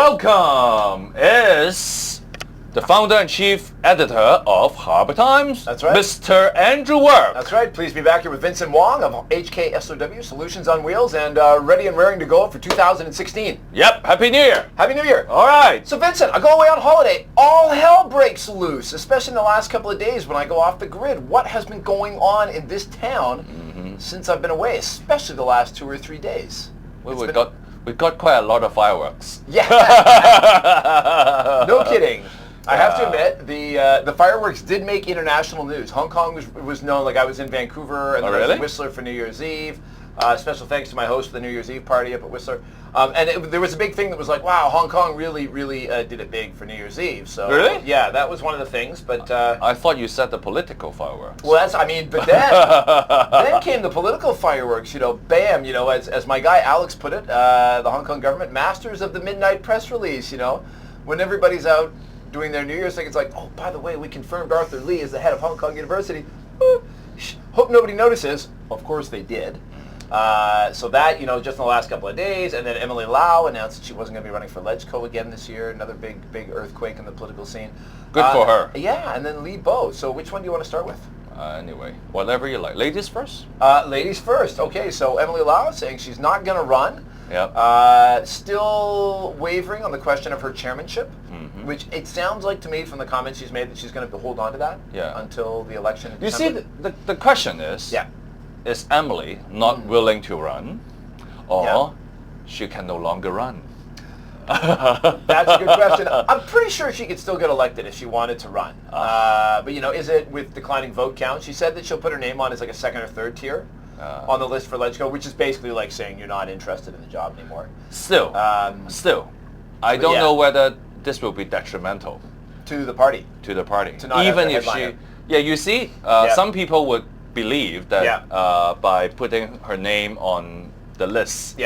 welcome is the founder and chief editor of Harbor Times. That's right. Mr. Andrew Work. That's right. Pleased to be back here with Vincent Wong of HKSOW, Solutions on Wheels, and ready and raring to go for 2016. Yep. Happy New Year. Happy New Year. All right. So Vincent, I go away on holiday. All hell breaks loose, especially in the last couple of days when I go off the grid. What has been going on in this town since I've been away, especially the last 2 or 3 days? We got quite a lot of fireworks. Yeah. No kidding. I have to admit, the fireworks did make international news. Hong Kong was known, like I was in Vancouver, and then I was in Whistler for New Year's Eve. Special thanks to my host for the New Year's Eve party up at Whistler. And there was a big thing that was like, wow, Hong Kong really did it big for New Year's Eve. So really? Yeah, that was one of the things. But I thought you said the political fireworks. Well, but then came the political fireworks. Bam. As my guy Alex put it, the Hong Kong government, masters of the midnight press release. When everybody's out doing their New Year's thing, it's like, oh, by the way, we confirmed Arthur Lee as the head of Hong Kong University. Hope nobody notices. Of course they did. So that, just in the last couple of days, and then Emily Lau announced that she wasn't going to be running for LegCo again this year. Another big earthquake in the political scene. Good for her. Yeah, and then Li Bo. So which one do you want to start with? Anyway, whatever you like. Ladies first? Ladies first. Okay, so Emily Lau is saying she's not going to run. Yep. Still wavering on the question of her chairmanship, which it sounds like to me from the comments she's made that she's going to hold on to that until the election in December. You see, the question is, is Emily not willing to run, or she can no longer run? That's a good question. I'm pretty sure she could still get elected if she wanted to run. But is it with declining vote count? She said that she'll put her name on as like a second or third tier on the list for LegCo, which is basically like saying you're not interested in the job anymore. Still, I don't know whether this will be detrimental to the party. To not even have if she, you see, some people would believe that by putting her name on the list,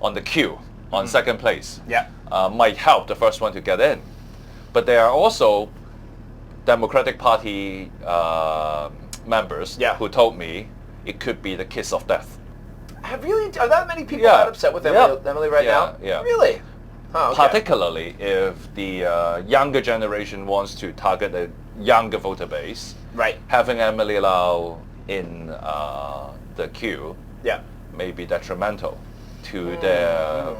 on the queue, on second place, might help the first one to get in. But there are also Democratic Party members who told me it could be the kiss of death. Are that many people that upset with Emily right now? Yeah. Really? Oh, okay. Particularly if the younger generation wants to target a younger voter base. Right. Having Emily Lau in the queue may be detrimental to their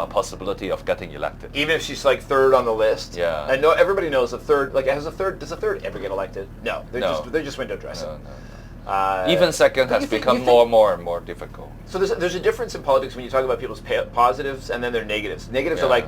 possibility of getting elected. Even if she's like third on the list? Yeah. I know everybody knows does a third ever get elected? No. They're just window dressing. No. Even second has become more and more difficult. So there's a difference in politics when you talk about people's positives and then their negatives. Negatives are like,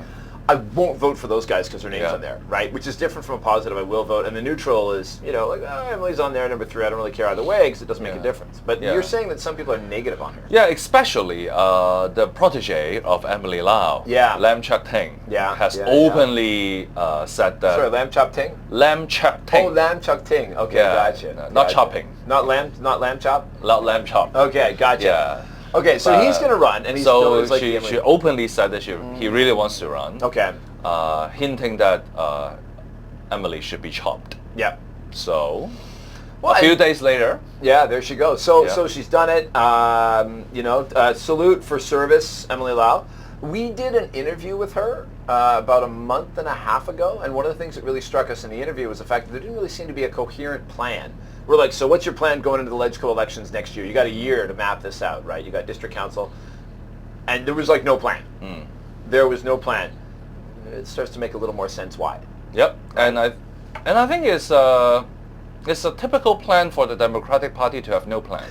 I won't vote for those guys because their name's on there, right? Which is different from a positive, I will vote. And the neutral is, Emily's on there, number 3, I don't really care either way because it doesn't make a difference. But you're saying that some people are negative on her. Yeah, especially the protege of Emily Lau, Lam Chuk Ting, has openly said that... Sorry, Lam Chop Ting? Lam Chuk Ting. Oh, Lam Chuk Ting. Okay, gotcha. Not chopping. Not lamb chop? Not lamb chop. Okay, gotcha. Yeah. Okay, so he's going to run, and he's so still she openly said that he really wants to run. Okay. Hinting that Emily should be chopped. Yeah. So a few days later. Yeah, there she goes. So she's done it. Salute for service, Emily Lau. We did an interview with her about a month and a half ago, and one of the things that really struck us in the interview was the fact that there didn't really seem to be a coherent plan. We're like, so what's your plan going into the LegCo elections next year? You got a year to map this out, right? You got district council. And there was like no plan. There was no plan. It starts to make a little more sense why. Yep. And I think it's a typical plan for the Democratic Party to have no plan.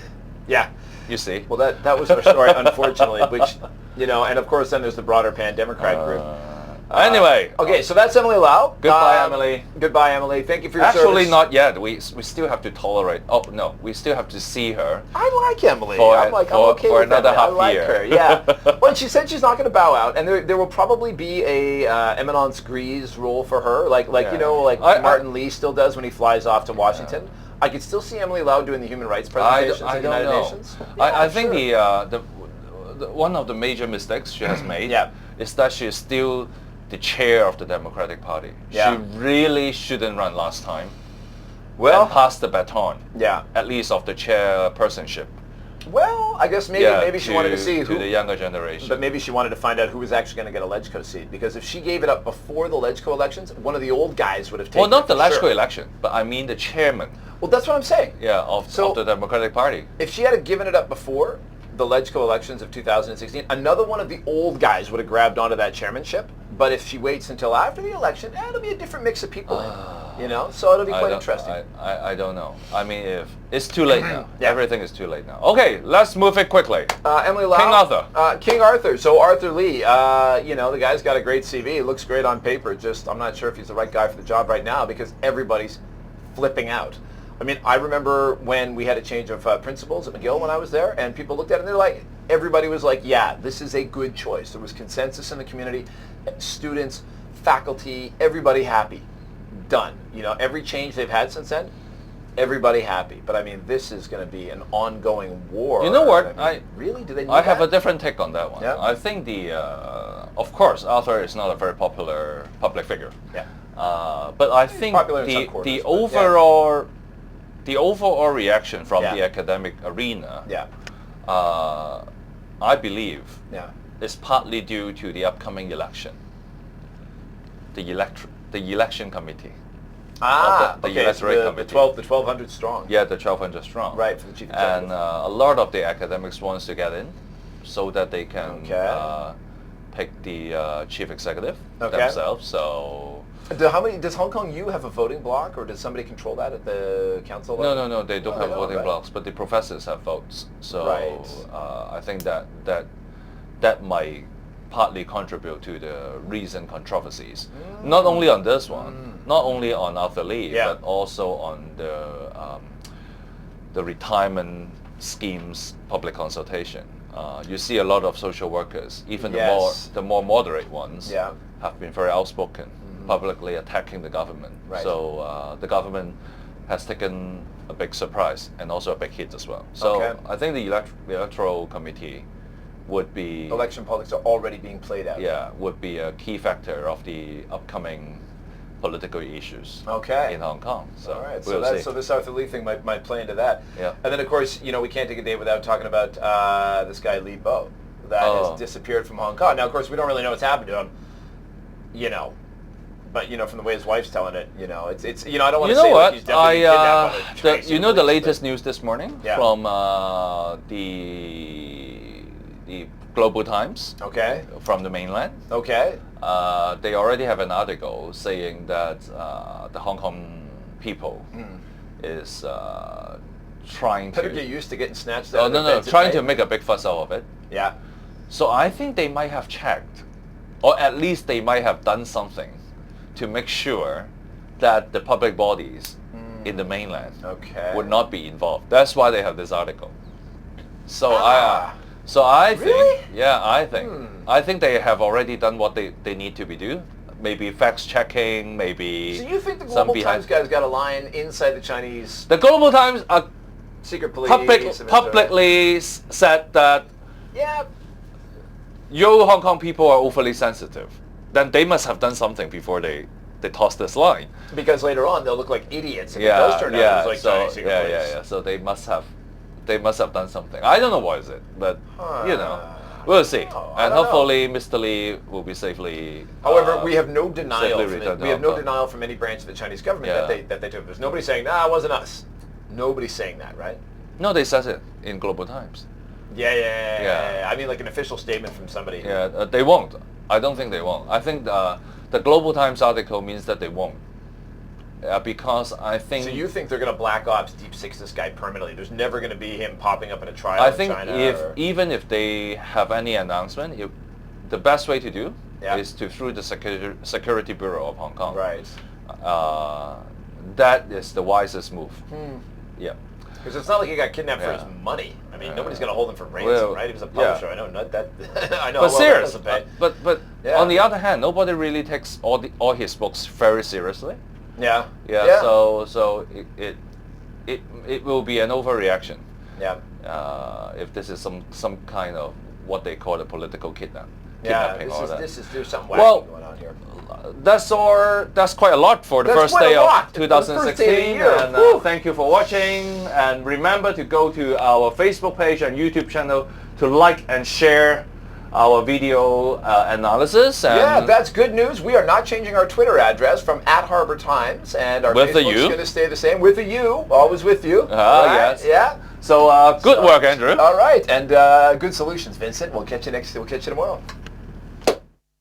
Yeah. You see? Well, that was our story, unfortunately, which, and of course then there's the broader pan-Democrat group. Anyway. Okay, so that's Emily Lau. Goodbye, Emily. Goodbye, Emily. Thank you for your service. Actually, not yet. We still have to tolerate. Oh, no. We still have to see her. I like Emily. I'm okay for with another Emily. half I like year. her. Yeah. Well, and she said she's not going to bow out, and there will probably be a eminence grise role for her, like Martin Lee still does when he flies off to Washington. I could still see Emily Lau doing the human rights presentations at the United Nations. I think the one of the major mistakes she has made is that she is still the chair of the Democratic Party. She really shouldn't run last time. And pass the baton. At least of the chairpersonship Well, I guess maybe she wanted to see who the younger generation. But maybe she wanted to find out who was actually going to get a LegCo seat. Because if she gave it up before the LegCo elections, one of the old guys would have taken it. Well, not the LegCo sure. election, but I mean the chairman. Well, that's what I'm saying. Yeah, of the Democratic Party. If she had given it up before the LegCo elections of 2016, another one of the old guys would have grabbed onto that chairmanship. But if she waits until after the election, it'll be a different mix of people in, so it'll be quite interesting. I don't know. I mean, if it's too late now. Everything is too late now. Okay, let's move it quickly. Emily Lau. King Arthur. King Arthur. So Arthur Lee, the guy's got a great CV. He looks great on paper. Just I'm not sure if he's the right guy for the job right now because everybody's flipping out. I mean, I remember when we had a change of principals at McGill when I was there, and people looked at it and they're like, everybody was like, yeah, this is a good choice. There was consensus in the community, students, faculty, everybody happy. Done. Every change they've had since then, everybody happy. But I mean, this is going to be an ongoing war. You know what? Really? Do they need I have a different take on that one. Yeah. I think of course, Arthur is not a very popular public figure. Yeah. But I think the overall reaction from the academic arena, I believe, is partly due to the upcoming election. The election committee. The electorate committee. The 1,200 strong. Yeah, the 1,200 strong. Right, for the chief executive. And a lot of the academics wants to get in so that they can pick the chief executive themselves. So. Does Hong Kong U have a voting bloc, or does somebody control that at the council level? No, they don't have voting blocks, but the professors have votes. So I think that might partly contribute to the recent controversies. Not only on this one, not only on Arthur Lee, but also on the retirement schemes public consultation. You see a lot of social workers, even the more moderate ones, have been very outspoken, publicly attacking the government. Right. So the government has taken a big surprise and also a big hit as well. So I think the electoral committee would be... Election politics are already being played out. Yeah, would be a key factor of the upcoming political issues in Hong Kong. So all right, we'll see. So this Arthur Lee thing might play into that. Yeah. And then of course, we can't take a day without talking about this guy Li Bo that has disappeared from Hong Kong. Now of course we don't really know what's happened to him, but from the way his wife's telling it, it's I don't want to say like he's definitely kidnapped by the the latest news this morning from the Global Times from the mainland. They already have an article saying that the Hong Kong people is trying to get used to getting snatched out. Trying to make a big fuss out of it. Yeah. So I think they might have checked, or at least they might have done something to make sure that the public bodies in the mainland would not be involved. That's why they have this article. So I think, I think they have already done what they need to be do. Maybe fact checking, maybe. So you think the Global Times guys got a line inside the Chinese? The Global Times are secret police publicly said that you Hong Kong people are overly sensitive. Then they must have done something before they toss this line. Because later on they'll look like idiots if it does turn out it was like Chinese secret police. So they must have done something. I don't know what is it, but we'll see. And hopefully Mr. Lee will be safely. However, we have no denial. We have no denial from any branch of the Chinese government that they took. There's nobody saying, "Nah, it wasn't us." Nobody's saying that, right? No, they said it in Global Times. Yeah. I mean, like an official statement from somebody. Yeah, they won't. I don't think they won't. I think the Global Times article means that they won't. Because I think... So you think they're going to black ops deep six this guy permanently? There's never going to be him popping up in a trial in China? I think even if they have any announcement, the best way to do is through the Security Bureau of Hong Kong. Right. That is the wisest move. Yeah. Because it's not like he got kidnapped for his money. I mean, nobody's going to hold him for ransom, right? He was a publisher. I know that. I know. But serious. But on the other hand, nobody really takes all his books very seriously. Yeah. So it will be an overreaction. Yeah. If this is some kind of what they call a political kidnap. kidnapping, all that. There's something wacky going on here. That's quite a lot for the first day of 2016. And thank you for watching. And remember to go to our Facebook page and YouTube channel to like and share our video analysis. And that's good news. We are not changing our Twitter address from @HarborTimes, and our Facebook's going to stay the same. With a U, always with you. Right? Yes. Yeah. So good work, Andrew. All right, and good solutions, Vincent. We'll catch you tomorrow.